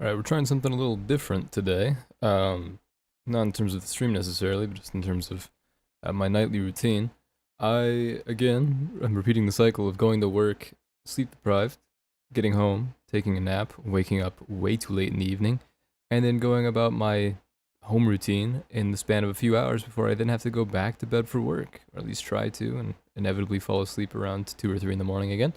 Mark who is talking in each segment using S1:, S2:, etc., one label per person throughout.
S1: Alright, we're trying something a little different today. Not in terms of the stream necessarily, but just in terms of my nightly routine. Again, I'm repeating the cycle of going to work, sleep deprived, getting home, taking a nap, waking up way too late in the evening, and then going about my home routine in the span of a few hours before I then have to go back to bed for work, or at least try to, and inevitably fall asleep around 2 or 3 in the morning again.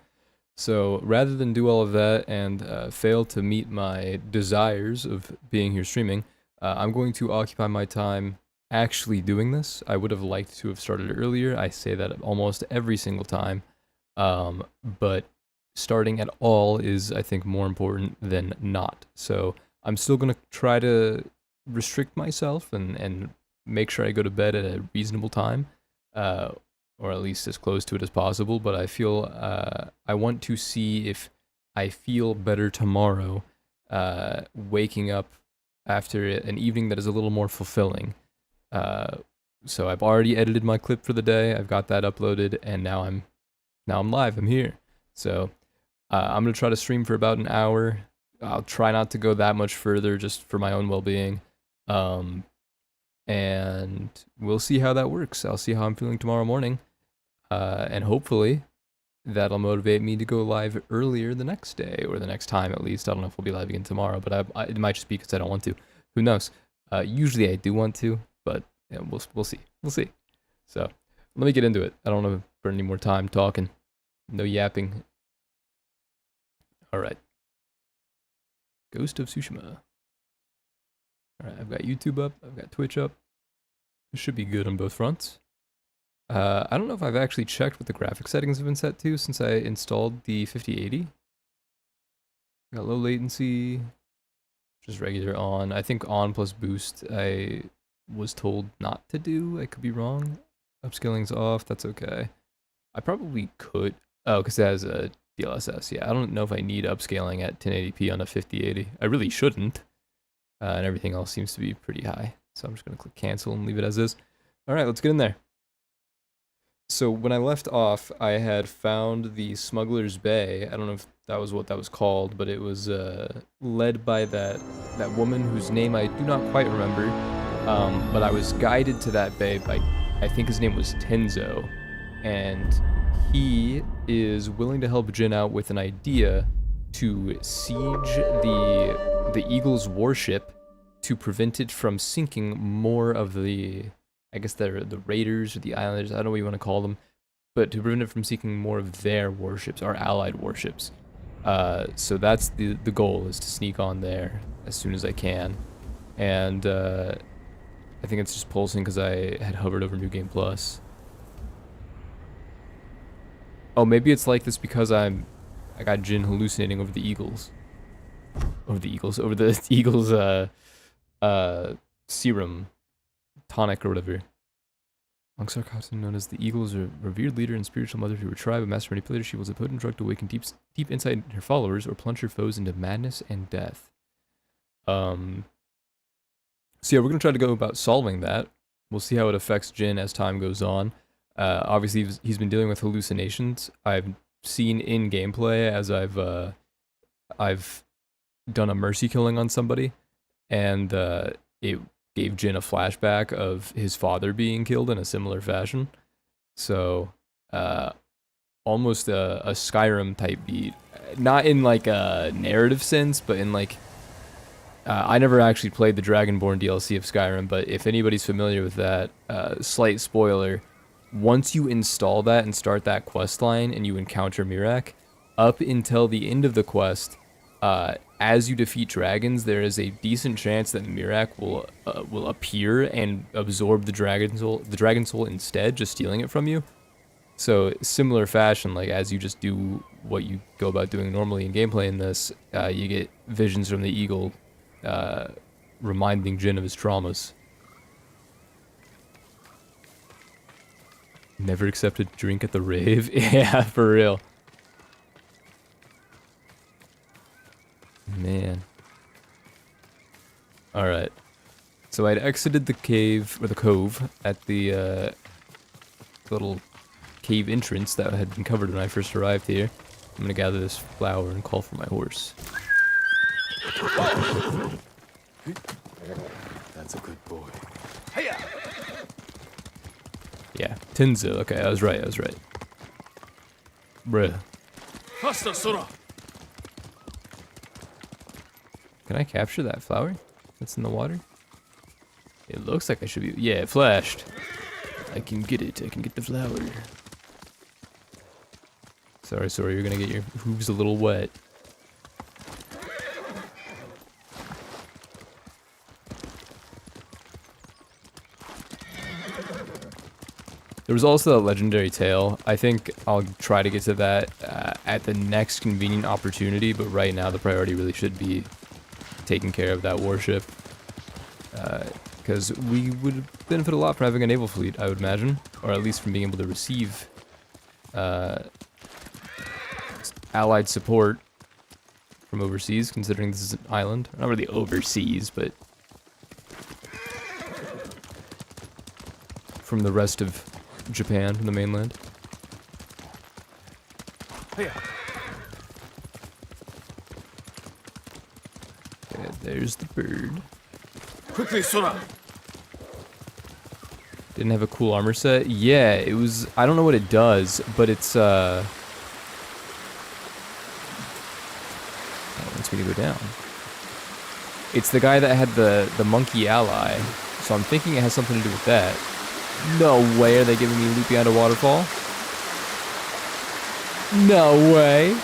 S1: So rather than do all of that and fail to meet my desires of being here streaming, I'm going to occupy my time actually doing this. I would have liked to have started earlier. I say that almost every single time. But starting at all is, I think, more important than not. So I'm still going to try to restrict myself and make sure I go to bed at a reasonable time. Or at least as close to it as possible, but I feel I want to see if I feel better tomorrow waking up after an evening that is a little more fulfilling. So I've already edited my clip for the day, I've got that uploaded, and now I'm live, I'm here. So I'm gonna try to stream for about an hour. I'll try not to go that much further just for my own well-being. And we'll see how that works. I'll see how I'm feeling tomorrow morning. And hopefully that'll motivate me to go live earlier the next day, or the next time at least. I don't know if we'll be live again tomorrow, but it might just be because I don't want to. Who knows? Usually I do want to, but yeah, we'll see. We'll see. So let me get into it. I don't want to burn any more time talking. No yapping. All right. Ghost of Tsushima. All right, I've got YouTube up. I've got Twitch up. It should be good on both fronts. I don't know if I've actually checked what the graphic settings have been set to since I installed the 5080. Got low latency, just regular on. I think on plus boost I was told not to do. I could be wrong. Upscaling's off, that's okay. I probably could. Oh, because it has a DLSS. Yeah, I don't know if I need upscaling at 1080p on a 5080. I really shouldn't. And everything else seems to be pretty high. So I'm just going to click cancel and leave it as is. Alright, let's get in there. So when I left off, I had found the Smuggler's Bay. I don't know if that was what that was called, but it was led by that woman whose name I do not quite remember. But I was guided to that bay by, I think his name was Tenzo, and he is willing to help Jin out with an idea to siege the Eagle's warship to prevent it from sinking more of the, I guess they're the raiders or the islanders, I don't know what you want to call them, but to prevent it from sinking more of their warships, our allied warships. So that's the goal, is to sneak on there as soon as I can. And I think it's just pulsing because I had hovered over New Game Plus. Oh, maybe it's like this because I got Jin hallucinating over the Eagles. Over the Eagles, serum. Tonic or whatever. Among Sarkatan, known as the Eagle, is a revered leader and spiritual mother to her tribe, a master manipulator. She was a potent drug to awaken deep insight in her followers or plunge her foes into madness and death. So yeah, we're gonna try to go about solving that. We'll see how it affects Jin as time goes on. Obviously, he's been dealing with hallucinations. I've seen in gameplay as I've done a mercy killing on somebody, and it gave Jin a flashback of his father being killed in a similar fashion. So, almost a Skyrim type beat. Not in like a narrative sense, but in like, I never actually played the Dragonborn DLC of Skyrim, but if anybody's familiar with that, slight spoiler, once you install that and start that quest line and you encounter Miraak, up until the end of the quest, as you defeat dragons, there is a decent chance that Miraak will appear and absorb the dragon soul instead, just stealing it from you. So similar fashion, like as you just do what you go about doing normally in gameplay in this, you get visions from the Eagle, reminding Jin of his traumas. Never accepted drink at the rave? Yeah, for real. Man. Alright. So I'd exited the cave, or the cove, at the little cave entrance that had been covered when I first arrived here. I'm gonna gather this flower and call for my horse.
S2: That's a good boy.
S1: Yeah, Tenzo. Okay, I was right. Bruh.
S2: Faster, Sora!
S1: Can I capture that flower that's in the water? It looks like I should be. Yeah, it flashed. I can get it. I can get the flower. Sorry, you're gonna get your hooves a little wet. There was also a legendary tail. I think I'll try to get to that at the next convenient opportunity, but right now the priority really should be taking care of that warship. Because we would benefit a lot from having a naval fleet, I would imagine. Or at least from being able to receive allied support from overseas, considering this is an island. Not really overseas, but from the rest of Japan, from the mainland.
S2: Hey.
S1: Okay, there's the bird.
S2: Quickly, Sora!
S1: Didn't have a cool armor set? Yeah, it was... I don't know what it does, but it's, Oh, it wants me to go down. It's the guy that had the monkey ally, so I'm thinking it has something to do with that. No way are they giving me loot behind a waterfall? No way!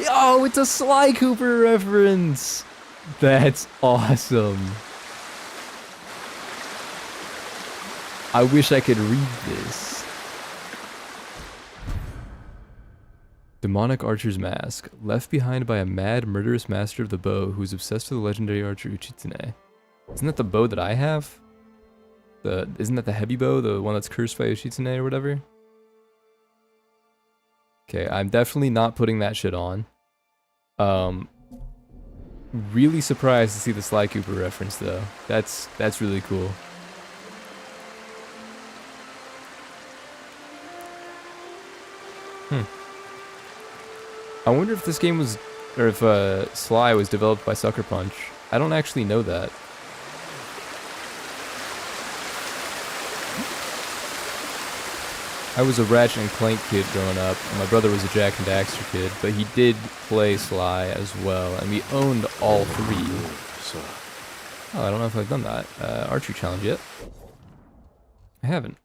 S1: Oh, it's a Sly Cooper reference! That's awesome. I wish I could read this. Demonic Archer's Mask, left behind by a mad, murderous master of the bow who is obsessed with the legendary archer Uchitsune. Isn't that the bow that I have? Isn't that the heavy bow, the one that's cursed by Uchitsune or whatever? Okay, I'm definitely not putting that shit on. Really surprised to see the Sly Cooper reference though. That's really cool. I wonder if this game was, or if Sly was developed by Sucker Punch. I don't actually know that. I was a Ratchet and Clank kid growing up, and my brother was a Jak and Daxter kid, but he did play Sly as well, and we owned all three. Oh, I don't know if I've done that archery challenge yet. I haven't.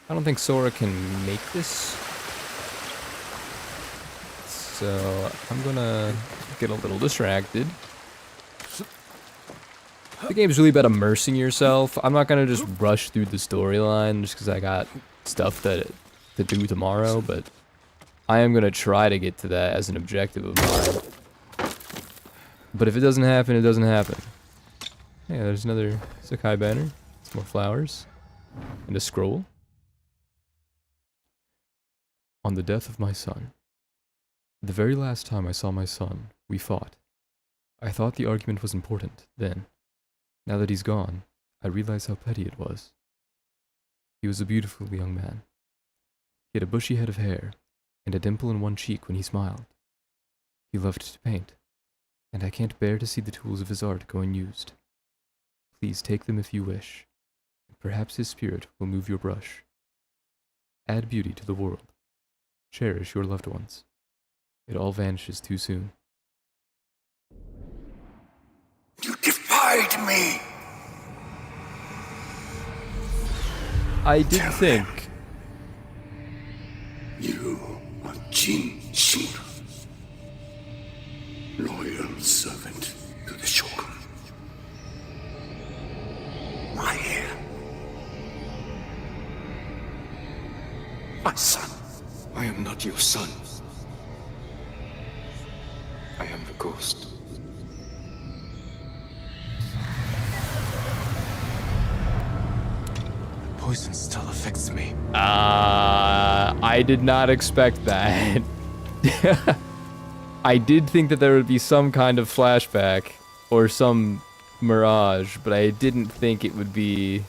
S1: I don't think Sora can make this. So, I'm gonna get a little distracted. The game's really about immersing yourself. I'm not gonna just rush through the storyline just because I got stuff to do tomorrow, but I am gonna try to get to that as an objective of mine. But if it doesn't happen, it doesn't happen. Yeah, there's another Sakai banner. Some more flowers. And a scroll. On the death of my son. The very last time I saw my son, we fought. I thought the argument was important, then. Now that he's gone, I realize how petty it was. He was a beautiful young man. He had a bushy head of hair, and a dimple in one cheek when he smiled. He loved to paint, and I can't bear to see the tools of his art go unused. Please take them if you wish, and perhaps his spirit will move your brush. Add beauty to the world. Cherish your loved ones. It all vanishes too soon.
S3: You defied me!
S1: I did think.
S3: You are Jin Shimura, loyal servant to the Shogun. My heir. My son.
S2: I am not your son. I am the ghost. The poison still affects me.
S1: I did not expect that. I did think that there would be some kind of flashback or some mirage, but I didn't think it would be...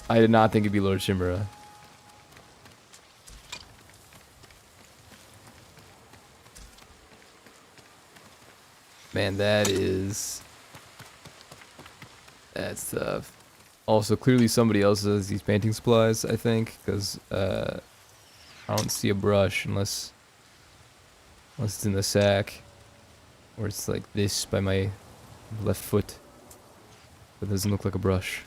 S1: I did not think it'd be Lord Shimura. Man, that's tough. Also, clearly somebody else has these painting supplies, I think, because I don't see a brush unless it's in the sack, or it's like this by my left foot. But it doesn't look like a brush.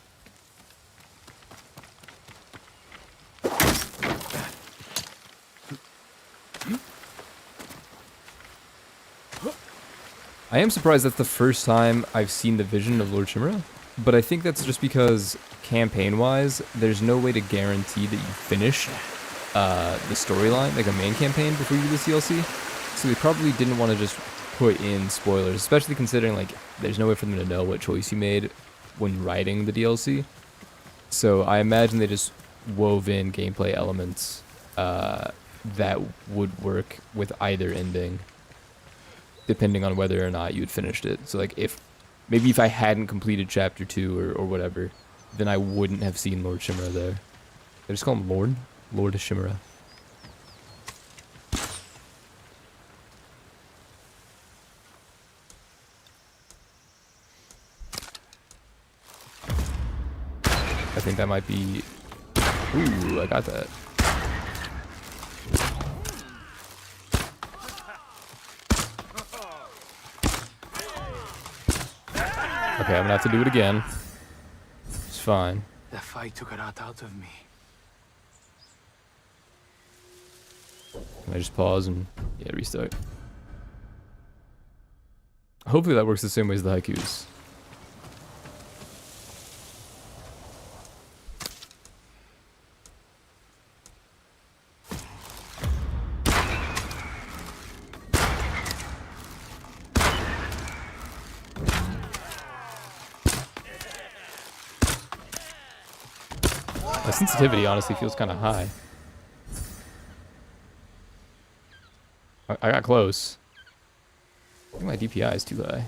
S1: I am surprised that's the first time I've seen the vision of Lord Chimera, but I think that's just because campaign-wise, there's no way to guarantee that you finish the storyline, like a main campaign, before you do this DLC. So they probably didn't want to just put in spoilers, especially considering like there's no way for them to know what choice you made when writing the DLC. So I imagine they just wove in gameplay elements that would work with either ending, depending on whether or not you had finished it. So like if I hadn't completed chapter 2 or whatever, then I wouldn't have seen Lord Chimera there. They just call him Lord? Lord of Chimera. I think that might be... Ooh, I got that. Okay, I'm gonna have to do it again. It's fine.
S2: The fight took a lot out of me.
S1: Can I just pause and, yeah, restart? Hopefully that works the same way as the haikus. My sensitivity honestly feels kind of high. I got close. I think my DPI is too high.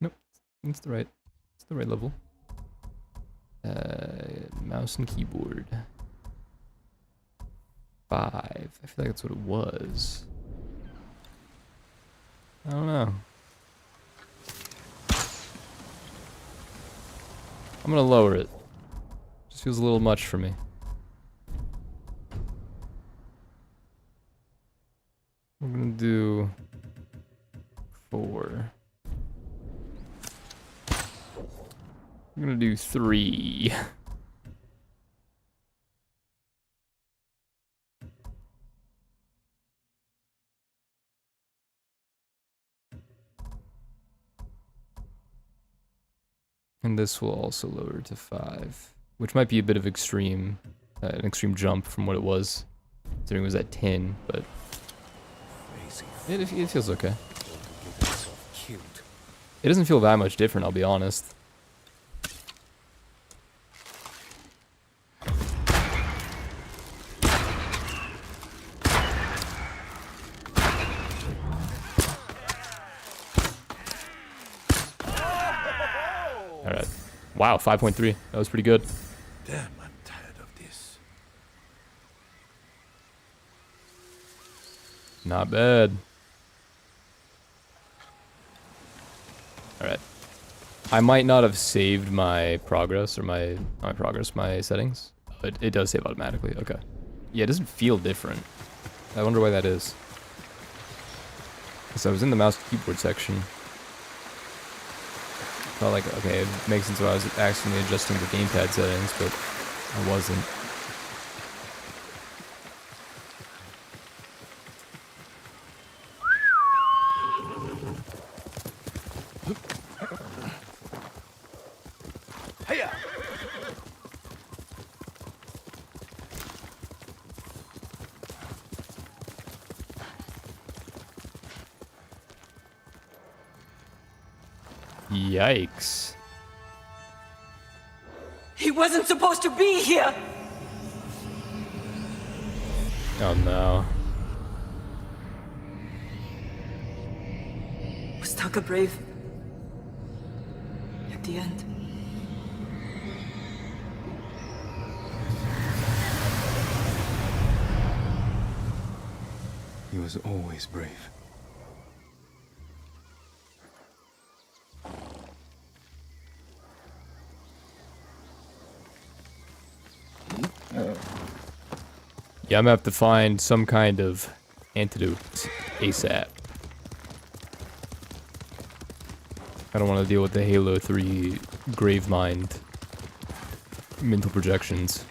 S1: Nope, it's the right level. Mouse and keyboard. 5. I feel like that's what it was. I don't know. I'm gonna lower it. Just feels a little much for me. We're gonna do 4. I'm gonna do 3. And this will also lower to 5, which might be a bit of an extreme jump from what it was. Considering it was at 10, but it feels okay. It doesn't feel that much different, I'll be honest. Alright. Wow, 5.3. That was pretty good.
S3: Damn, I'm tired of this.
S1: Not bad. Alright. I might not have saved my progress or my settings, but it does save automatically. Okay. Yeah, it doesn't feel different. I wonder why that is. So I was in the mouse and keyboard section. Felt like, okay, it makes sense why I was accidentally adjusting the gamepad settings, but I wasn't.
S2: Hiya!
S1: Yikes.
S4: He wasn't supposed to be here!
S1: Oh no.
S4: Was Taka brave? At the end.
S2: He was always brave.
S1: Yeah, I'm gonna have to find some kind of antidote ASAP. I don't want to deal with the Halo 3 Gravemind mental projections.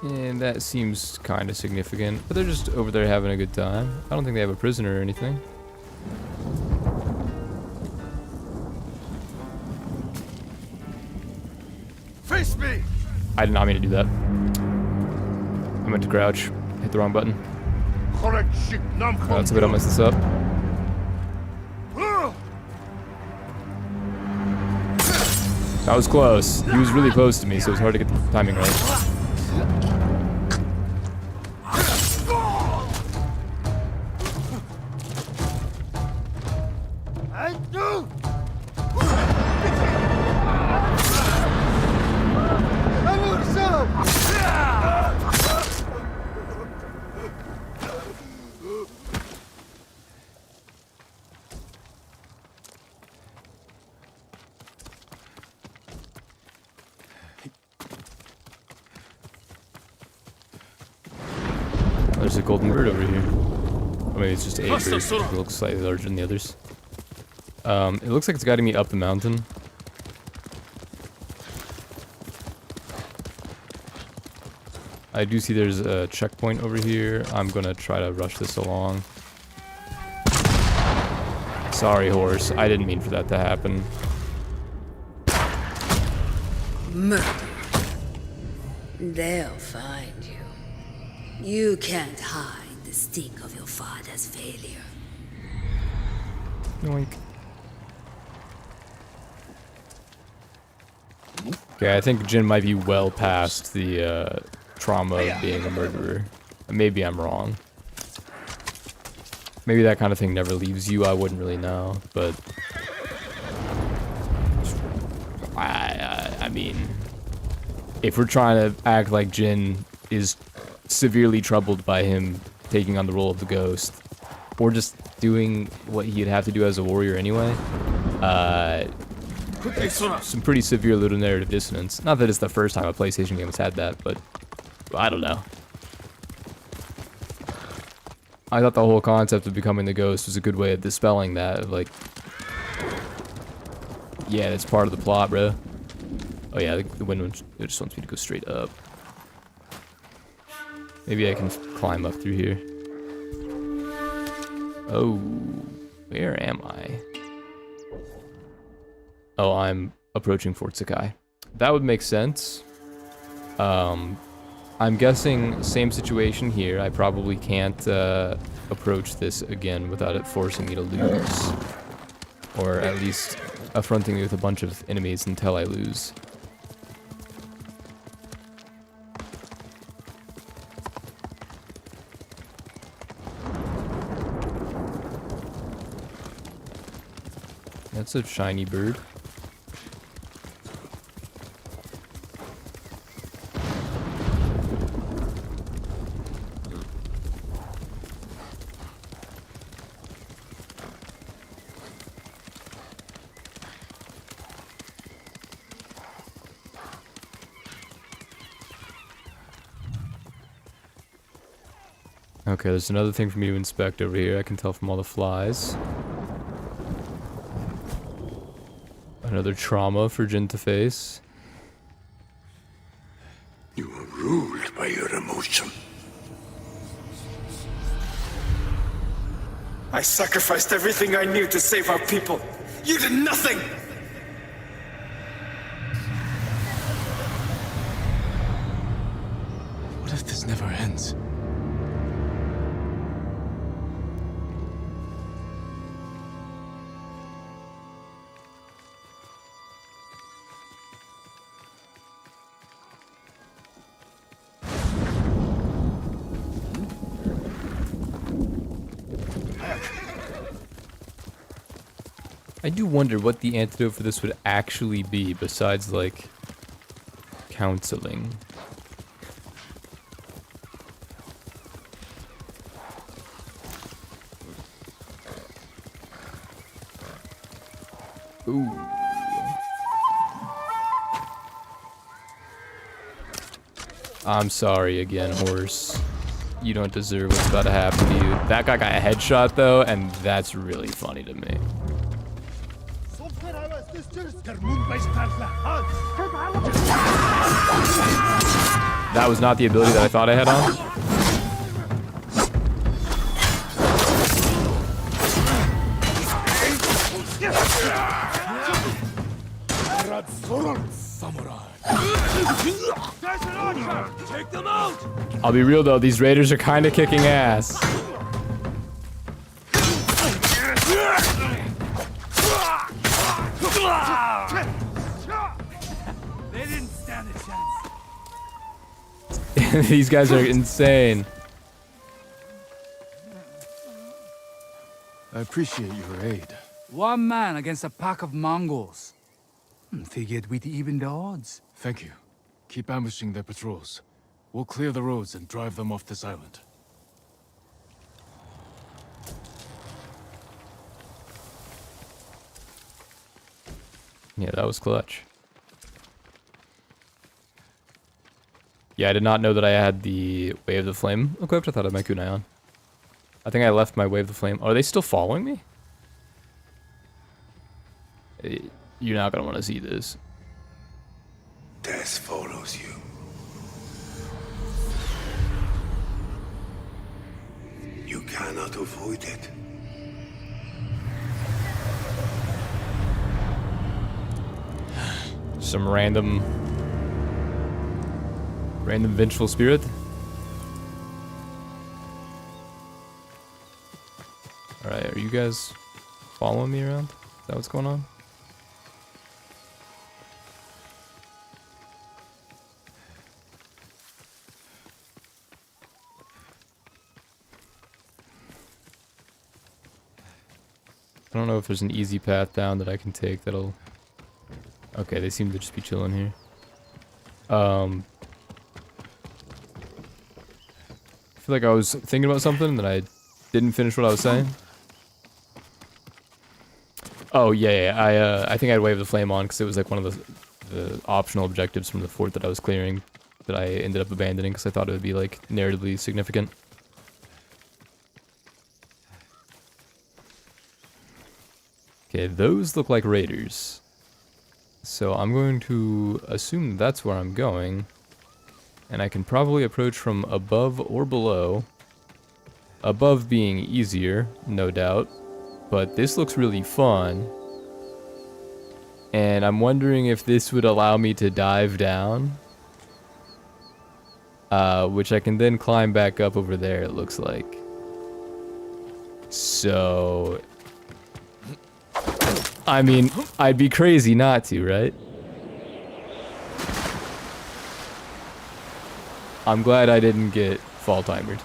S1: And that seems kind of significant, but they're just over there having a good time. I don't think they have a prisoner or anything.
S3: Face me!
S1: I did not mean to do that. I meant to crouch. Hit the wrong button. That's a bit, I'll mess this up. That was close. He was really close to me, so it was hard to get the timing right. There's a golden bird over here. I mean, it's just a bird. It looks slightly larger than the others. It looks like it's guiding me up the mountain. I do see there's a checkpoint over here. I'm gonna try to rush this along. Sorry, horse. I didn't mean for that to happen.
S5: Murder. They'll find you. You can't hide the stink of your father's failure.
S1: Yoink. Okay, I think Jin might be well past the trauma of being a murderer. Maybe I'm wrong. Maybe that kind of thing never leaves you. I wouldn't really know, but I mean, if we're trying to act like Jin is severely troubled by him taking on the role of the ghost, or just doing what he'd have to do as a warrior anyway, some pretty severe little narrative dissonance. Not that it's the first time a PlayStation game has had that, but I don't know. I thought the whole concept of becoming the ghost was a good way of dispelling that. Like, yeah, it's part of the plot, bro. Oh yeah, the window just wants me to go straight up. Maybe I can climb up through here. Oh, where am I? Oh, I'm approaching Fort Sakai. That would make sense. I'm guessing same situation here. I probably can't approach this again without it forcing me to lose. Or at least affronting me with a bunch of enemies until I lose. That's a shiny bird. Okay, there's another thing for me to inspect over here. I can tell from all the flies. Another trauma for Jin to face.
S3: You are ruled by your emotion.
S2: I sacrificed everything I knew to save our people. You did nothing! What if this never ends?
S1: I do wonder what the antidote for this would actually be besides, like, counseling. Ooh. I'm sorry again, horse. You don't deserve what's about to happen to you. That guy got a headshot, though, and that's really funny to me. That was not the ability that I thought I had on.
S6: Take them out!
S1: I'll be real though, these raiders are kind of kicking ass.
S6: They didn't stand a chance.
S1: These guys are insane.
S7: I appreciate your aid.
S6: One man against a pack of Mongols. Figured we'd even the odds.
S7: Thank you. Keep ambushing their patrols. We'll clear the roads and drive them off this island.
S1: Yeah, that was clutch. Yeah, I did not know that I had the Wave the Flame equipped. I thought I had my kunai on. I think I left my Wave the Flame. Are they still following me? You're not gonna want to see this.
S3: Death follows you. You cannot avoid it.
S1: Some random vengeful spirit. Alright, are you guys following me around? Is that what's going on? I don't know if there's an easy path down that I can take that'll... Okay, they seem to just be chilling here. I feel like I was thinking about something that I didn't finish what I was saying. Oh, yeah. I think I'd wave the flame on because it was like one of the optional objectives from the fort that I was clearing that I ended up abandoning because I thought it would be like narratively significant. Okay, those look like raiders. So I'm going to assume that's where I'm going. And I can probably approach from above or below. Above being easier, no doubt. But this looks really fun. And I'm wondering if this would allow me to dive down. Which I can then climb back up over there, it looks like. So... I mean, I'd be crazy not to, right? I'm glad I didn't get fall timered.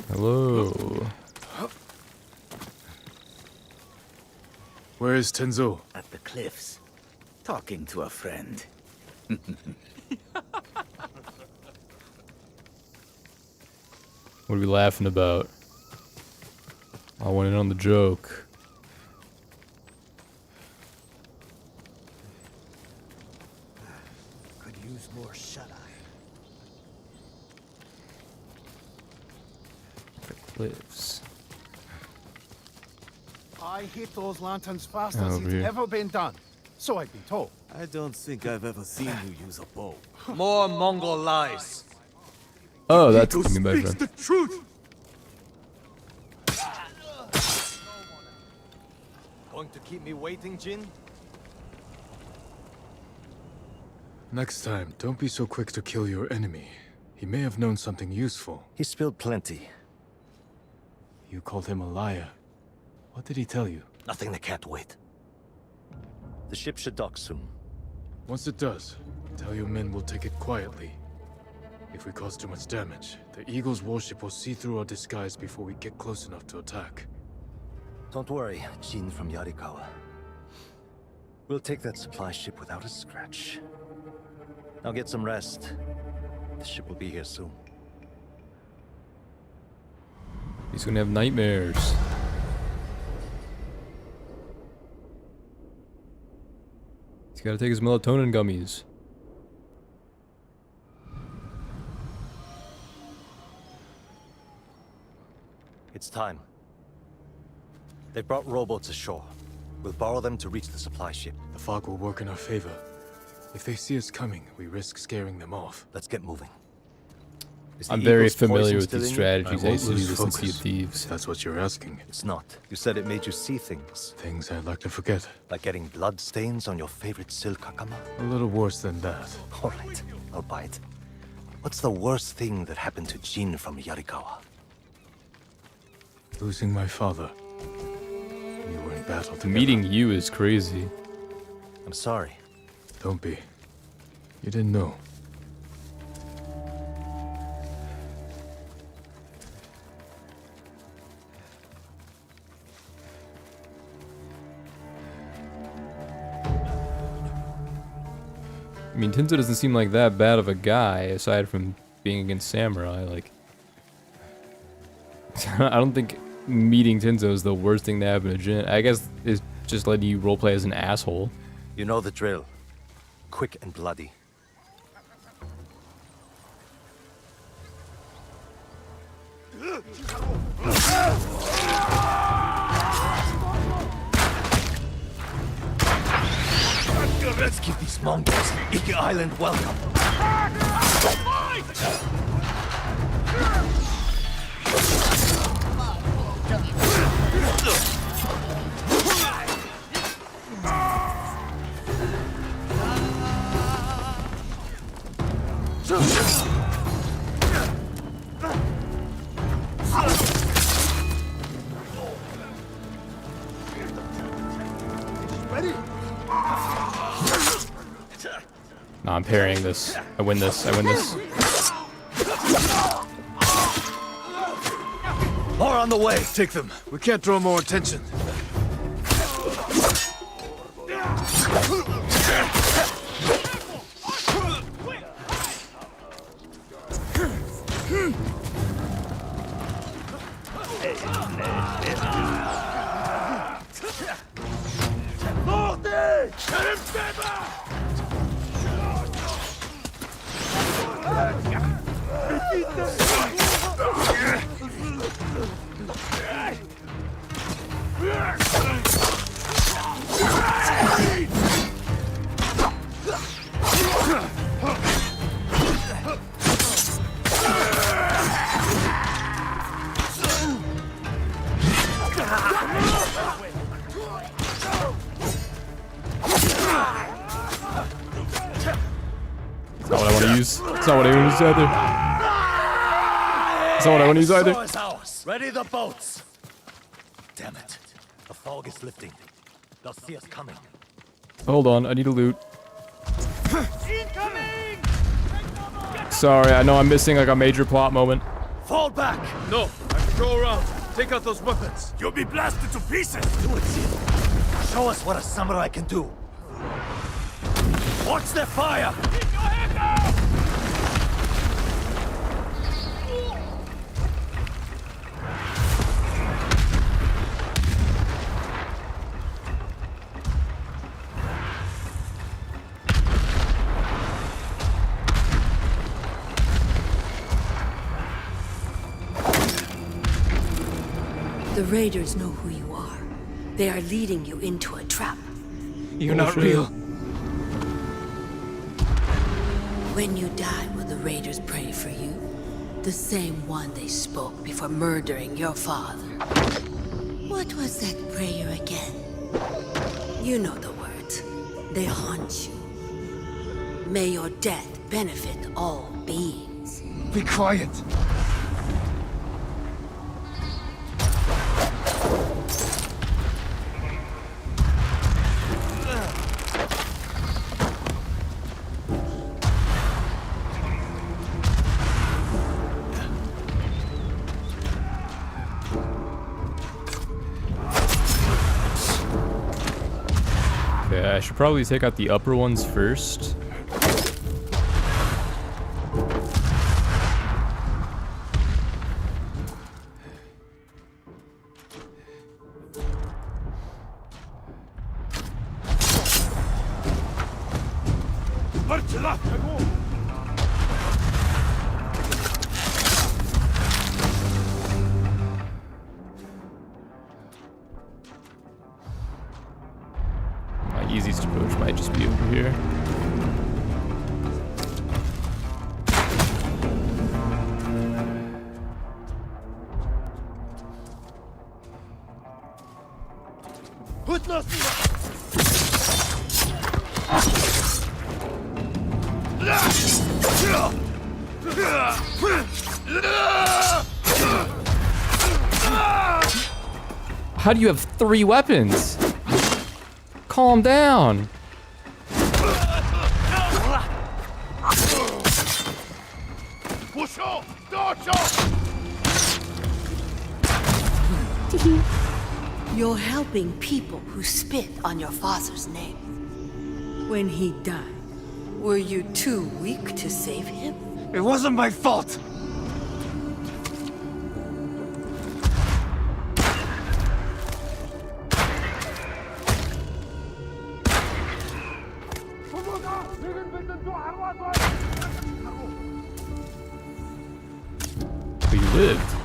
S1: Hello.
S7: Where is Tenzo?
S8: At the cliffs, talking to a friend.
S1: What are we laughing about? I went in on the joke.
S8: Could use more shut-eye.
S1: The cliffs.
S9: I hit those lanterns faster
S1: Over
S9: than it's
S1: here.
S9: ever been done. So I've been told.
S10: I don't think I've ever seen you use a bow.
S2: More Mongol lies.
S1: Oh, that's what you mean by friend.
S3: the truth.
S10: Going to keep me waiting, Jin?
S7: Next time, don't be so quick to kill your enemy. He may have known something useful.
S10: He spilled plenty.
S7: You called him a liar. What did he tell you?
S10: Nothing that can't wait. The ship should dock soon.
S7: Once it does, tell your men we'll take it quietly. If we cause too much damage, the Eagle's warship will see through our disguise before we get close enough to attack.
S10: Don't worry, Jin from Yarikawa. We'll take that supply ship without a scratch. Now get some rest. The ship will be here soon.
S1: He's gonna have nightmares. He's gotta take his melatonin gummies.
S10: It's time. They've brought rowboats ashore. We'll borrow them to reach the supply ship.
S7: The fog will work in our favor. If they see us coming, we risk scaring them off.
S10: Let's get moving. Is the
S1: I'm very
S10: Eagle's
S1: familiar
S10: poison
S1: with
S10: still
S1: these
S10: in you?
S1: strategies. I
S7: won't
S1: used to do
S7: lose
S1: this in Sea of
S7: focus,
S1: Thieves.
S7: if that's what you're asking.
S10: It's not. You said it made you see things.
S7: Things I'd like to forget.
S10: Like getting blood stains on your favorite silk hakama?
S7: A little worse than that.
S10: All right, I'll buy it. What's the worst thing that happened to Jin from Yarikawa?
S7: Losing my father. We were in battle together.
S1: Meeting you is crazy.
S10: I'm sorry.
S7: Don't be. You didn't know.
S1: I mean, Tenzo doesn't seem like that bad of a guy, aside from being against samurai. Like, I don't think meeting Tenzo is the worst thing to happen to Jin. I guess it's just letting you roleplay as an asshole.
S10: You know the drill. Quick and bloody. Let's give these Mongols Iki Island welcome.
S1: No, I'm parrying this. I win this. I win this.
S10: More on the way.
S7: Take them. We can't draw more attention.
S1: It's not what I want to use. It's not what I want to use either. It's not what I want to use either.
S10: So is ours. Ready the boats. Damn it. The fog is lifting. They'll see us coming.
S1: Hold on, I need a loot. Sorry, I know I'm missing like a major plot moment.
S10: Fall back.
S3: No, I can go around. Take out those weapons. You'll be blasted to pieces.
S10: Do it, Jin. Show us what a samurai can do. Watch their fire.
S5: The raiders know who you are. They are leading you into a trap.
S7: You're not real.
S5: When you die, will the raiders pray for you? The same one they spoke before murdering your father. What was that prayer again? You know the words. They haunt you. May your death benefit all beings.
S6: Be quiet.
S1: Okay, I should probably take out the upper ones first. My easiest approach might just be over here. How do you have 3 weapons? Calm down.
S5: You're helping people who spit on your father's name. When he died, were you too weak to save him?
S6: It wasn't my fault.
S1: But you lived.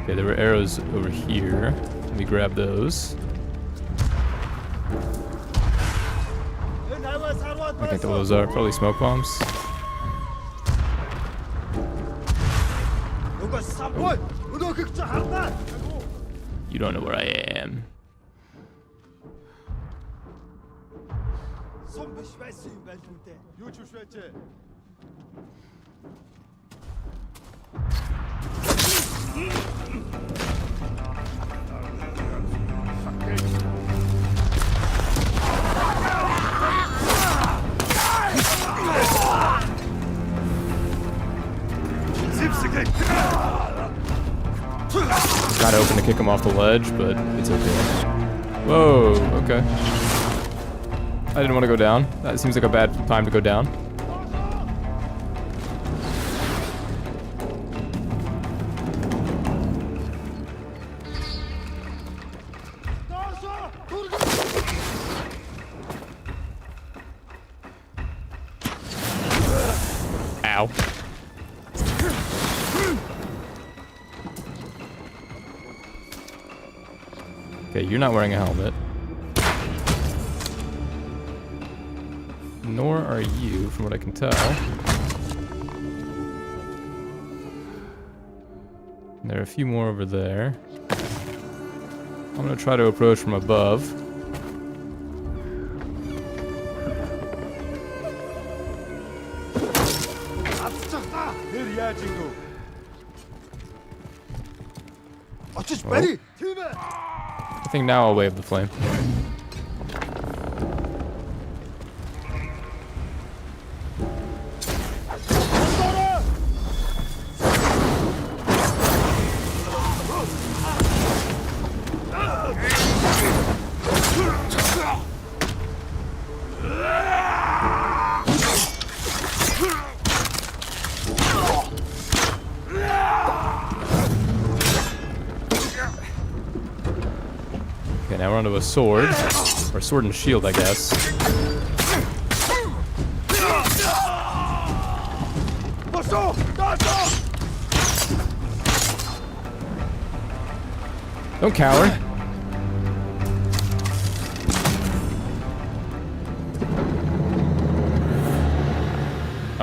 S1: Okay, there were arrows over here. Let me grab those. I can't tell what those are. Probably smoke bombs. You don't know where I am. Kind of open to kick him off the ledge, but it's okay. Whoa, okay. I didn't want to go down. That seems like a bad time to go down. Ow. Okay, you're not wearing a helmet. Nor are you, from what I can tell. There are a few more over there. I'm gonna try to approach from above. Oh. I think now I'll wave the flame. Okay, now we're onto a sword. Or sword and shield, I guess. Don't cower.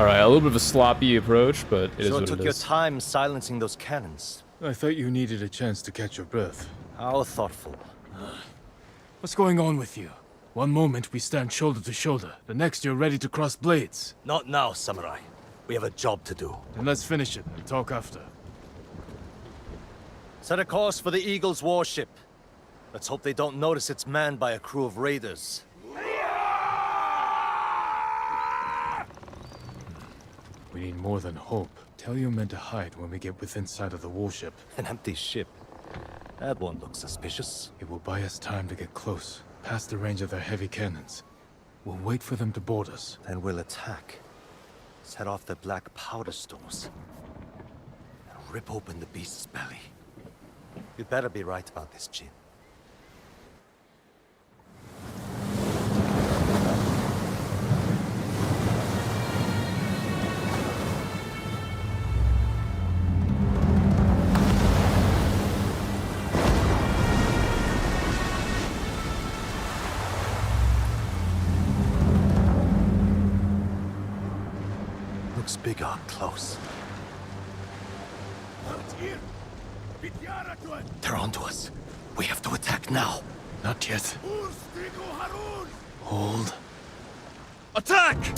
S1: Alright, a little bit of a sloppy approach, but it is
S10: Sure
S1: what
S10: took
S1: it
S10: your
S1: is.
S10: time silencing those cannons.
S7: I thought you needed a chance to catch your breath.
S10: How thoughtful.
S7: What's going on with you? One moment we stand shoulder to shoulder, the next you're ready to cross blades.
S10: Not now, Samurai. We have a job to do.
S7: Then let's finish it and talk after.
S10: Set a course for the Eagle's warship. Let's hope they don't notice it's manned by a crew of raiders.
S7: We need more than hope. Tell your men to hide when we get within sight of the warship.
S10: An empty ship. That won't look suspicious.
S7: It will buy us time to get close, past the range of their heavy cannons. We'll wait for them to board us.
S10: Then we'll attack. Set off their black powder stores. And rip open the beast's belly. You'd better be right about this, Jin. Looks bigger up close. They're onto us. We have to attack now.
S7: Not yet. Hold.
S10: Attack!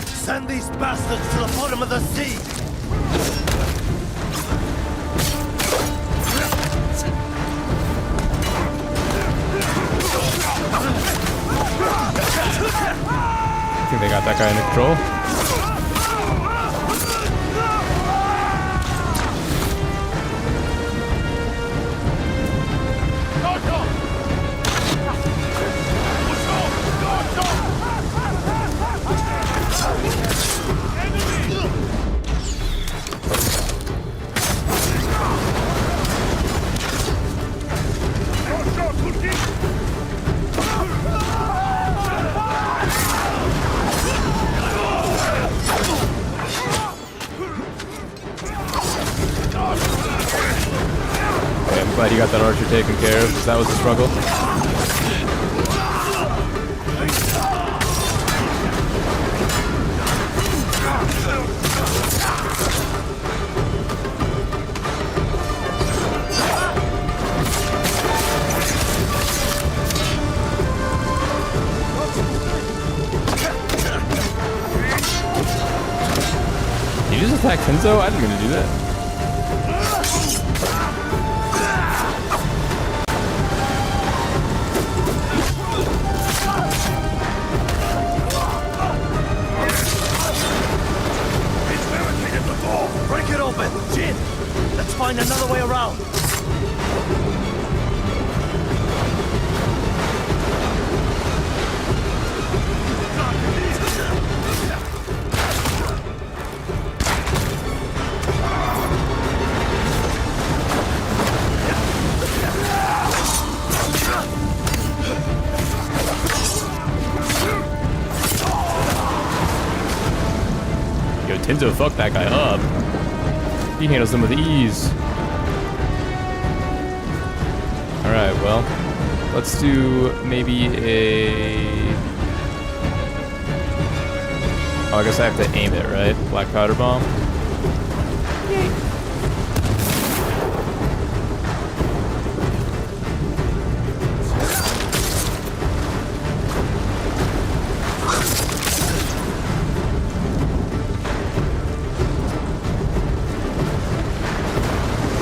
S10: Send these bastards to the bottom of the sea!
S1: I think they got that guy under control. Okay, I'm glad you got that archer taken care of, because that was a struggle. Did you just attack Tenzo? I didn't mean to do that.
S10: Break it open! Jin! Let's find another way around!
S1: Yo, Tenzo fucked that guy up. He handles them with ease. Alright, well, let's do maybe a... Oh, I guess I have to aim it, right? Black powder bomb.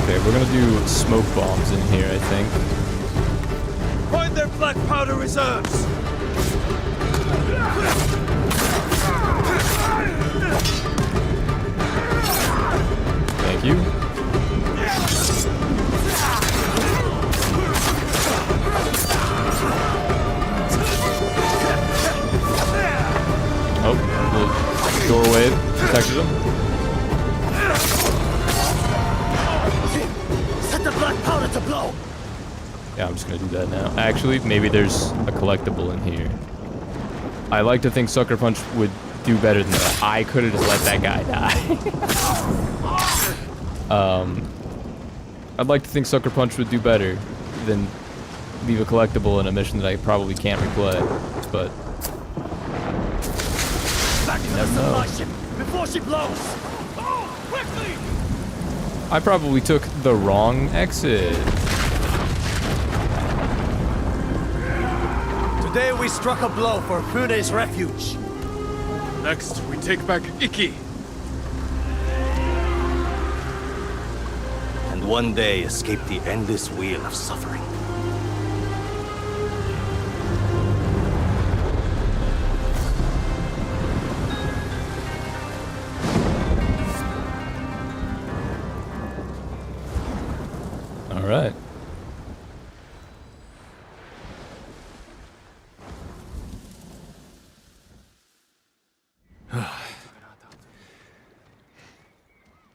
S1: Okay, we're gonna do smoke bombs in here, I think.
S3: Find their black powder reserves!
S1: Thank you. Oh, the doorway protected him.
S10: Set the black powder to blow!
S1: Yeah, I'm just gonna do that now. Actually, maybe there's a collectible in here. I like to think Sucker Punch would do better than that. I could have just let that guy die. I'd like to think Sucker Punch would do better than leave a collectible in a mission that I probably can't replay. But
S10: Back to
S1: never know.
S3: Ship before she blows! Oh, quickly!
S1: I probably took the wrong exit.
S10: Today we struck a blow for Fune's refuge.
S7: Next, we take back Iki.
S10: And one day escape the endless wheel of suffering.
S1: All right.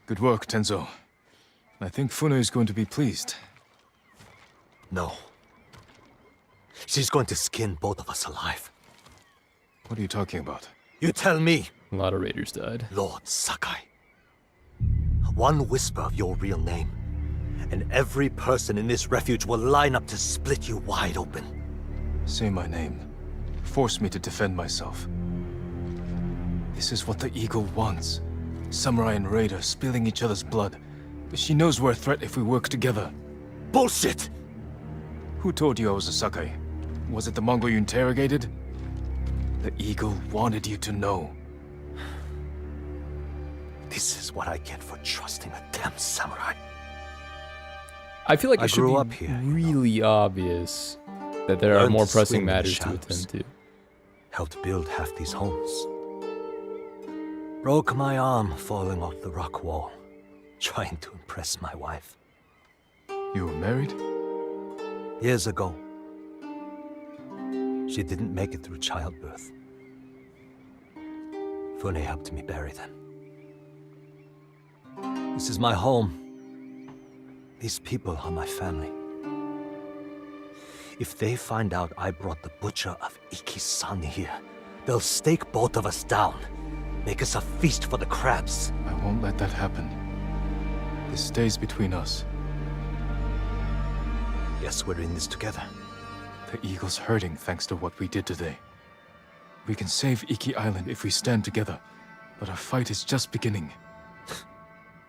S7: Good work, Tenzo. I think Fune is going to be pleased.
S10: No. She's going to skin both of us alive.
S7: What are you talking about?
S10: You tell me,
S1: A lot of raiders died.
S10: Lord Sakai. One whisper of your real name, and every person in this refuge will line up to split you wide open.
S7: Say my name. Force me to defend myself. This is what the Eagle wants. Samurai and Raider spilling each other's blood. But she knows we're a threat if we work together.
S10: Bullshit!
S7: Who told you I was a Sakai? Was it the Mongol you interrogated? The Eagle wanted you to know.
S10: This is what I get for trusting a damn samurai.
S1: I feel like
S10: I
S1: it should
S10: grew
S1: be
S10: up here, you
S1: really obvious that there are
S10: Learned
S1: more
S10: to
S1: pressing
S10: swim in the
S1: matters to
S10: shallows.
S1: attend to.
S10: Helped build half these homes. Broke my arm falling off the rock wall, trying to impress my wife.
S7: You were married?
S10: Years ago. She didn't make it through childbirth. Fune helped me bury them. This is my home. These people are my family. If they find out I brought the butcher of Iki-san here, they'll stake both of us down. Make us a feast for the crabs.
S7: I won't let that happen. This stays between us.
S10: Yes, we're in this together.
S7: The Eagle's hurting thanks to what we did today. We can save Iki Island if we stand together, but our fight is just beginning.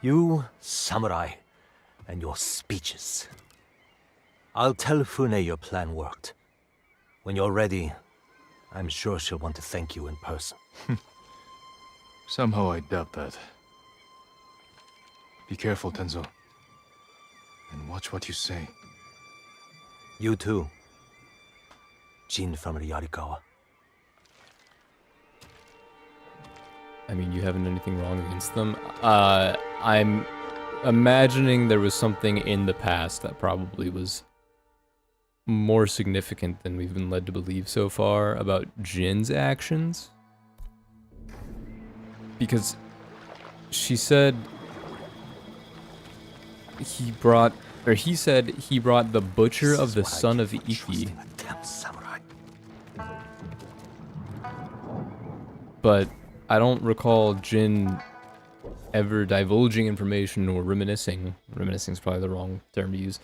S10: You, samurai, and your speeches. I'll tell Fune your plan worked. When you're ready, I'm sure she'll want to thank you in person.
S7: Somehow I doubt that. Be careful, Tenzo. And watch what you say.
S10: You too. Jin from Yarikawa.
S1: I mean, you haven't done anything wrong against them. I'm imagining there was something in the past that probably was more significant than we've been led to believe so far about Jin's actions. Because she said he said he brought the butcher of the son of Iki. But I don't recall Jin ever divulging information or reminiscing. Reminiscing is probably the wrong term to use.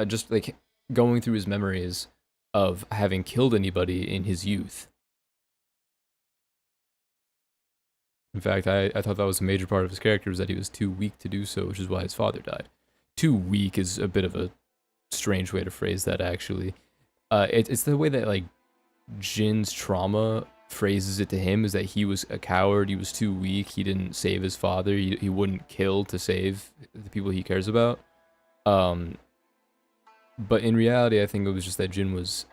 S1: Just like going through his memories of having killed anybody in his youth. In fact, I thought that was a major part of his character, was that he was too weak to do so, which is why his father died. Too weak is a bit of a strange way to phrase that, actually. It's the way that, like, Jin's trauma phrases it to him, is that he was a coward, he was too weak, he didn't save his father, he wouldn't kill to save the people he cares about. But in reality, I think it was just that Jin was,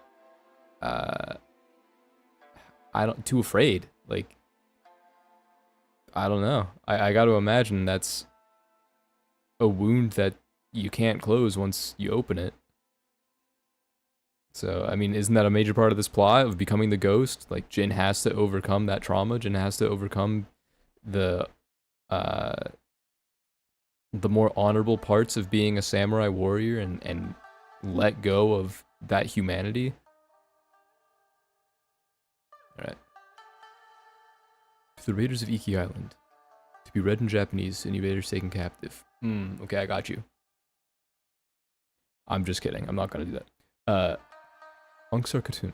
S1: too afraid. Like, I don't know. I got to imagine that's a wound that you can't close once you open it. So, I mean, isn't that a major part of this plot of becoming the ghost? Like, Jin has to overcome that trauma. Jin has to overcome the more honorable parts of being a samurai warrior and let go of that humanity. Alright. To the raiders of Iki Island. To be read in Japanese, any raiders taken captive. Okay, I got you. I'm just kidding. I'm not gonna do that. Unksar Khatun,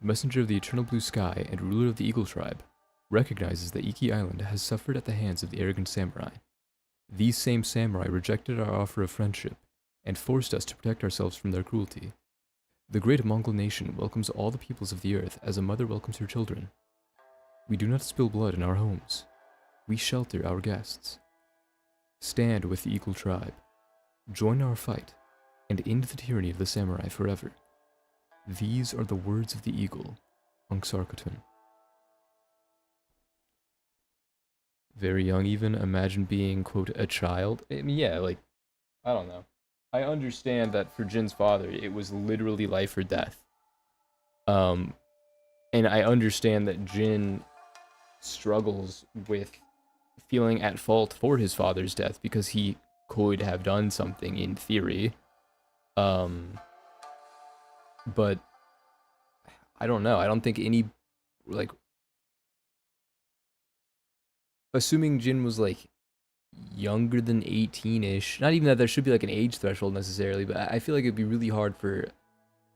S1: messenger of the eternal blue sky and ruler of the Eagle tribe, recognizes that Iki Island has suffered at the hands of the arrogant samurai. These same samurai rejected our offer of friendship and forced us to protect ourselves from their cruelty. The great Mongol nation welcomes all the peoples of the earth as a mother welcomes her children. We do not spill blood in our homes. We shelter our guests. Stand with the eagle tribe. Join our fight, and end the tyranny of the samurai forever. These are the words of the eagle, Angsarkutun. Very young even, imagine being, quote, a child. I mean, yeah, like, I don't know. I understand that for Jin's father, it was literally life or death. And I understand that Jin struggles with feeling at fault for his father's death because he could have done something in theory. But I don't know. I don't think any, like, assuming Jin was, like, younger than 18-ish, not even that there should be, like, an age threshold necessarily, but I feel like it'd be really hard for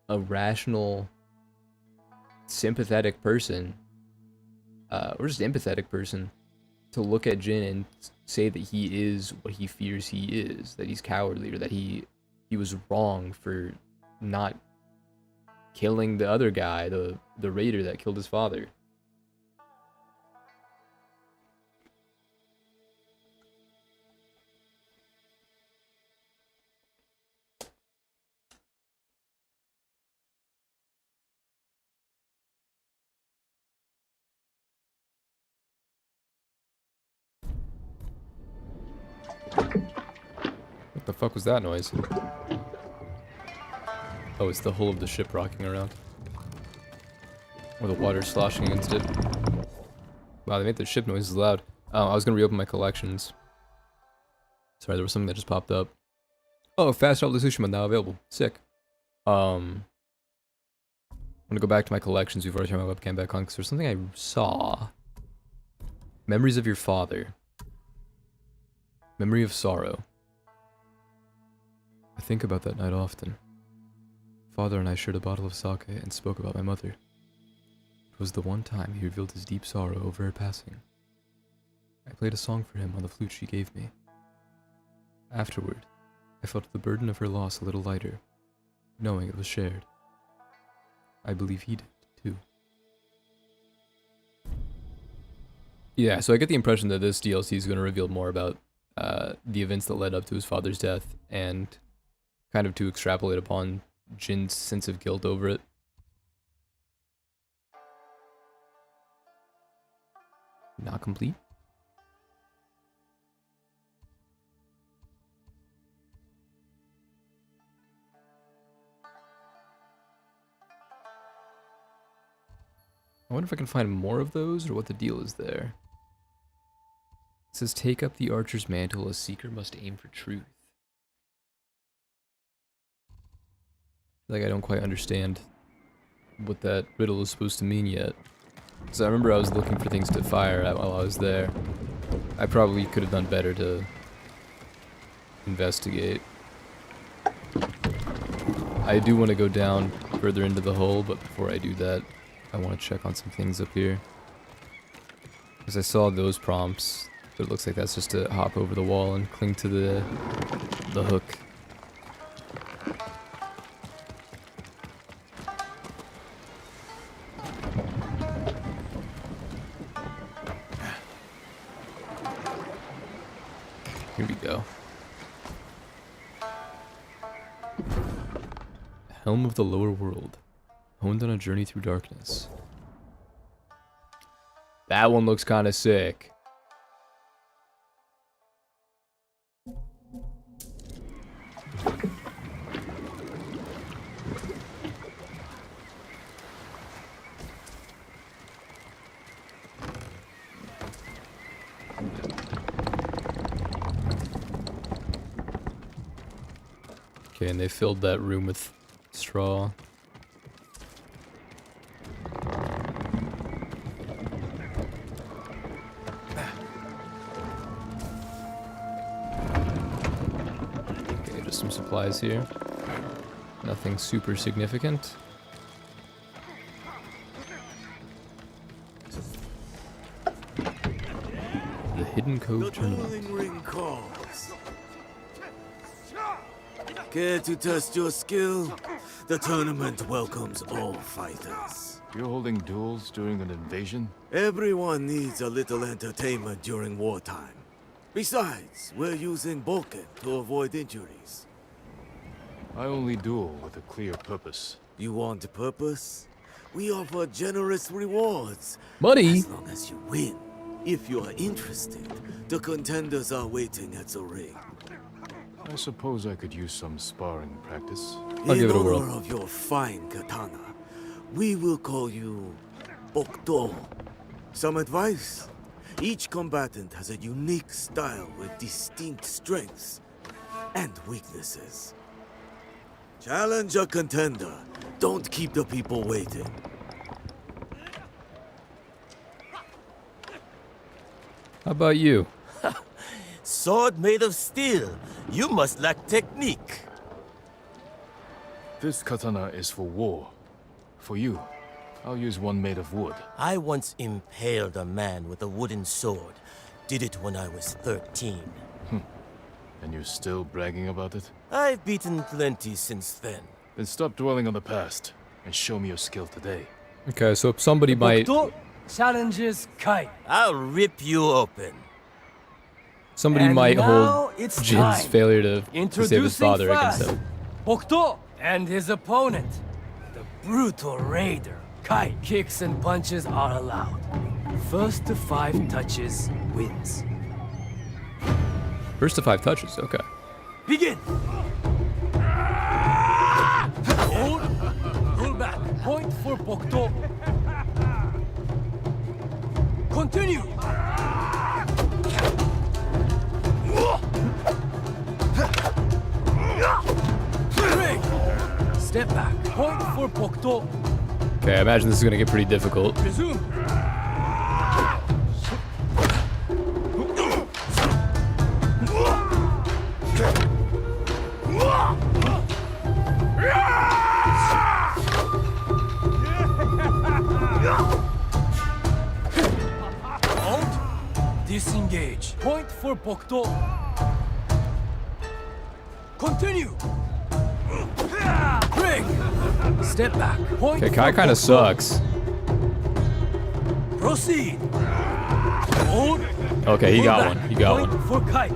S1: a rational, sympathetic person, or just empathetic person, to look at Jin and say that he is what he fears he is, that he's cowardly, or that he was wrong for not killing the other guy, the raider that killed his father. What the fuck was that noise? Oh, it's the hull of the ship rocking around. Or the water sloshing against it. Wow, they made the ship noises loud. I was gonna reopen my collections. Sorry, there was something that just popped up. Oh, Fast Travel to Tsushima now available. Sick. I'm gonna go back to my collections before I turn my webcam back on, because there's something I saw. Memories of your father. Memory of sorrow. I think about that night often. Father and I shared a bottle of sake and spoke about my mother. It was the one time he revealed his deep sorrow over her passing. I played a song for him on the flute she gave me. Afterward, I felt the burden of her loss a little lighter, knowing it was shared. I believe he did, too. Yeah, so I get the impression that this DLC is going to reveal more about the events that led up to his father's death, and kind of to extrapolate upon Jin's sense of guilt over it. Not complete? I wonder if I can find more of those, or what the deal is there. It says, take up the archer's mantle, a seeker must aim for truth. Like, I don't quite understand what that riddle is supposed to mean yet. So I remember I was looking for things to fire at while I was there. I probably could have done better to investigate. I do want to go down further into the hull, but before I do that, I want to check on some things up here. Because I saw those prompts, but it looks like that's just to hop over the wall and cling to the hook. Here we go. Helm of the Lower World. Honed on a journey through darkness. That one looks kind of sick. Okay, and they filled that room with straw. Okay, just some supplies here. Nothing super significant. the Hidden Cove Tournament.
S3: dueling ring calls. Care to test your skill? The tournament welcomes all fighters.
S7: You're holding duels during an invasion?
S3: Everyone needs a little entertainment during wartime. Besides, we're using Vulcan to avoid injuries.
S7: I only duel with a clear purpose.
S3: You want a purpose? We offer generous rewards.
S1: Money?
S3: As long as you win. If you are interested, the contenders are waiting at the ring.
S7: I suppose I could use some sparring practice.
S1: I'll give it a whirl.
S3: In honor of your fine katana, we will call you Bokdo. Some advice? Each combatant has a unique style with distinct strengths and weaknesses. Challenge a contender. Don't keep the people waiting.
S1: How about you?
S8: Sword made of steel. You must lack technique.
S7: This katana is for war. For you, I'll use one made of wood.
S8: I once impaled a man with a wooden sword. Did it when I was 13.
S7: And you're still bragging about it?
S8: I've beaten plenty since then.
S7: Then stop dwelling on the past and show me your skill today.
S1: Okay, so if somebody might
S6: challenges Kai.
S8: I'll rip you open.
S1: somebody might hold
S6: now it's
S1: Jin's
S6: time.
S1: failure to save his
S6: Introducing
S1: father against
S6: first,
S1: him.
S6: Bokdo and his opponent, the brutal raider. Kai. Kicks and punches are allowed. First to 5 touches wins.
S1: First to 5 touches, okay.
S6: Begin! Hold. Pull back. Point for Bokdo. Continue! Break! Step back. Point for Bokdo.
S1: Okay, I imagine this is gonna get pretty difficult.
S6: Resume. Hold. Disengage. Point for Bokdo. Continue. Break. Step back. Point
S1: Okay, Kai
S6: for
S1: kind of
S6: Bokdo.
S1: sucks.
S6: Proceed. Hold.
S1: Okay, he
S6: Pull
S1: got
S6: back.
S1: one. He got
S6: Point
S1: one.
S6: for Kai.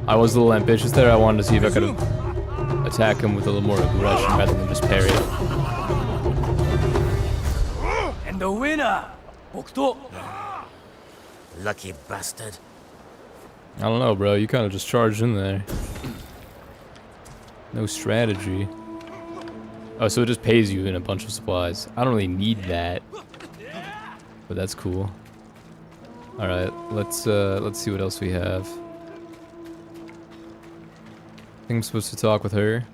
S1: I was a little ambitious there. I wanted to see if I could
S6: Resume.
S1: attack him with a little more aggression rather than just parry.
S6: And the winner, Bokdo.
S8: Lucky bastard.
S1: I don't know, bro. You kind of just charged in there. No strategy. Oh, so it just pays you in a bunch of supplies. I don't really need that, but that's cool. All right, let's see what else we have. I think I'm supposed to talk with her.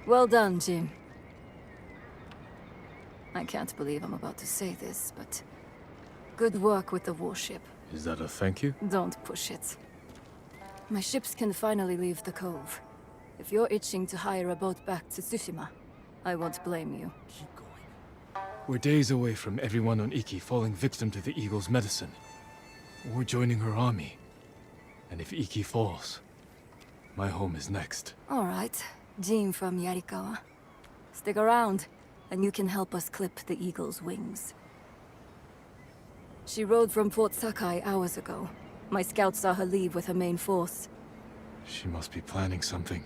S11: Well done, Jin. I can't believe I'm about to say this, but good work with the warship.
S7: Is that a thank you?
S11: Don't push it. My ships can finally leave the cove. If you're itching to hire a boat back to Tsushima, I won't blame you.
S7: We're days away from everyone on Iki falling victim to the Eagle's medicine. Or joining her army. And if Iki falls, my home is next.
S11: All right, Jin from Yarikawa. Stick around, and you can help us clip the Eagle's wings. She rode from Fort Sakai hours ago. My scouts saw her leave with her main force.
S7: She must be planning something.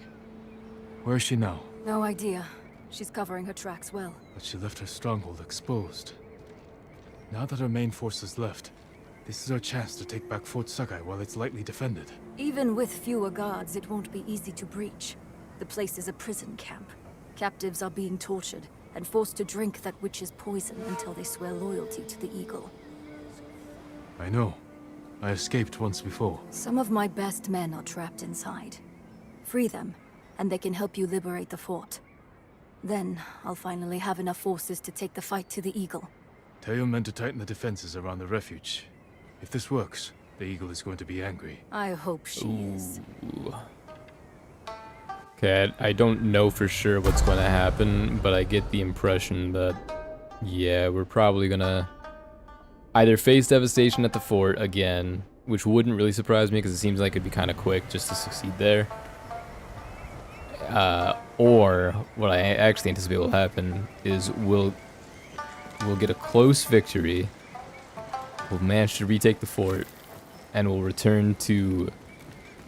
S7: Where is she now?
S11: No idea. She's covering her tracks well.
S7: But she left her stronghold exposed. Now that her main force has left, this is our chance to take back Fort Sakai while it's lightly defended.
S11: Even with fewer guards, it won't be easy to breach. The place is a prison camp. Captives are being tortured and forced to drink that witch's poison until they swear loyalty to the Eagle.
S7: I know. I escaped once before.
S11: Some of my best men are trapped inside. Free them, and they can help you liberate the fort. Then, I'll finally have enough forces to take the fight to the Eagle.
S7: Tell your men to tighten the defenses around the refuge. If this works, The eagle is going to be angry.
S11: I hope she is.
S1: Ooh. Okay, I don't know for sure what's going to happen, but I get the impression that, yeah, we're probably gonna either face devastation at the fort again, which wouldn't really surprise me because it seems like it'd be kind of quick just to succeed there. Or what I actually anticipate will happen is we'll get a close victory, we'll manage to retake the fort, and we'll return to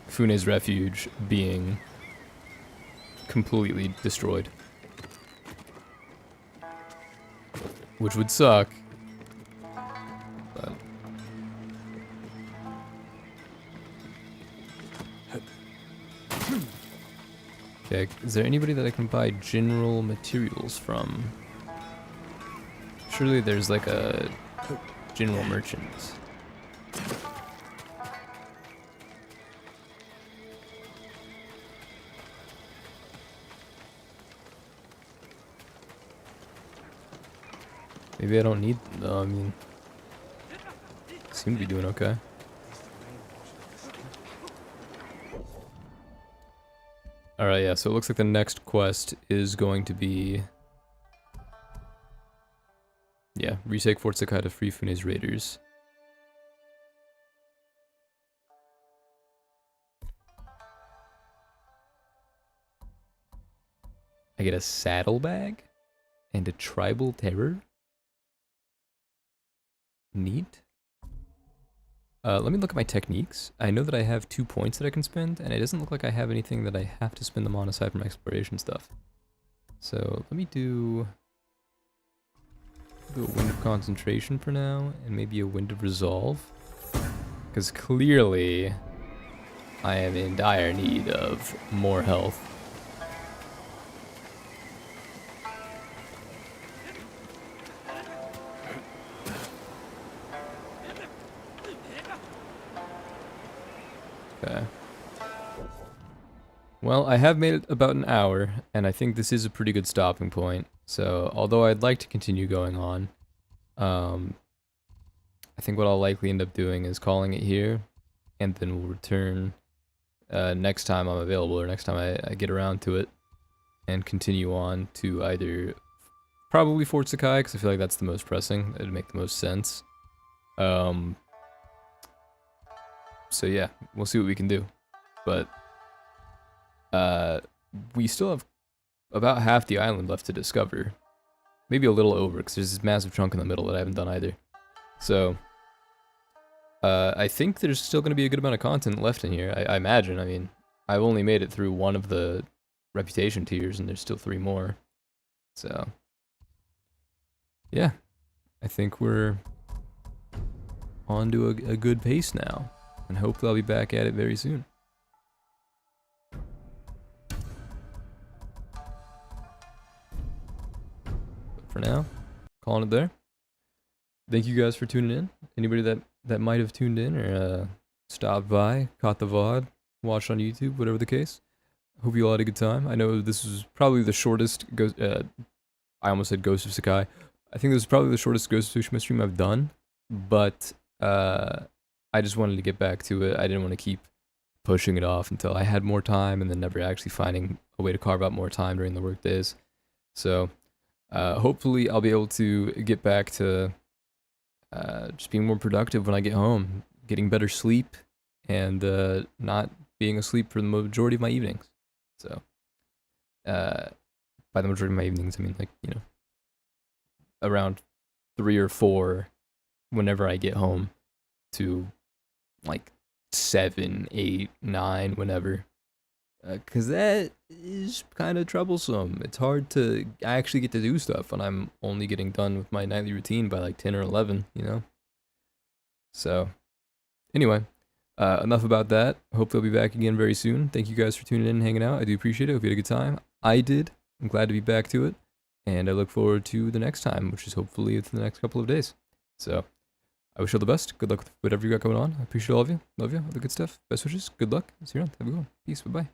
S1: Fune's refuge being completely destroyed. Which would suck. But okay, is there anybody that I can buy general materials from? Surely there's like a general merchant. Maybe I don't need them though, I mean, seem to be doing okay. Alright, yeah, so it looks like the next quest is going to be... yeah, retake Fort Sakai to free Fune's raiders. I get a saddlebag and a tribal terror. Neat. Let me look at my techniques. I know that I have 2 points that I can spend, and it doesn't look like I have anything that I have to spend them on aside from exploration stuff. So let me do a Wind of Concentration for now, and maybe a Wind of Resolve. Because clearly, I am in dire need of more health. Okay. Well, I have made it about an hour, and I think this is a pretty good stopping point. So, although I'd like to continue going on, I think what I'll likely end up doing is calling it here, and then we'll return next time I'm available, or next time I get around to it, and continue on to either probably Fort Sakai, because I feel like that's the most pressing. It'd make the most sense. So yeah, we'll see what we can do. But we still have about half the island left to discover. Maybe a little over, because there's this massive chunk in the middle that I haven't done either. So I think there's still going to be a good amount of content left in here, I imagine. I mean, I've only made it through one of the reputation tiers, and there's still 3 more. So yeah, I think we're on to a good pace now. And hopefully I'll be back at it very soon. But for now, calling it there. Thank you guys for tuning in. Anybody that might have tuned in or stopped by, caught the VOD, watched on YouTube, whatever the case. Hope you all had a good time. I know this was probably the shortest I almost said Ghost of Sakai. I think this is probably the shortest Ghost of Tsushima stream I've done, but I just wanted to get back to it. I didn't want to keep pushing it off until I had more time and then never actually finding a way to carve out more time during the work days. So hopefully I'll be able to get back to just being more productive when I get home, getting better sleep, and not being asleep for the majority of my evenings. So by the majority of my evenings, I mean, like, you know, around 3 or 4 whenever I get home to like 7, 8, 9, whenever. Because that is kind of troublesome. It's hard to actually get to do stuff when I'm only getting done with my nightly routine by like 10 or 11, you know? So, anyway, enough about that. Hopefully I'll be back again very soon. Thank you guys for tuning in and hanging out. I do appreciate it. Hope you had a good time. I did. I'm glad to be back to it. And I look forward to the next time, which is hopefully within the next couple of days. So, I wish you all the best. Good luck with whatever you got going on. I appreciate all of you. Love you. All the good stuff. Best wishes. Good luck. See you around. Have a good one. Peace. Bye-bye.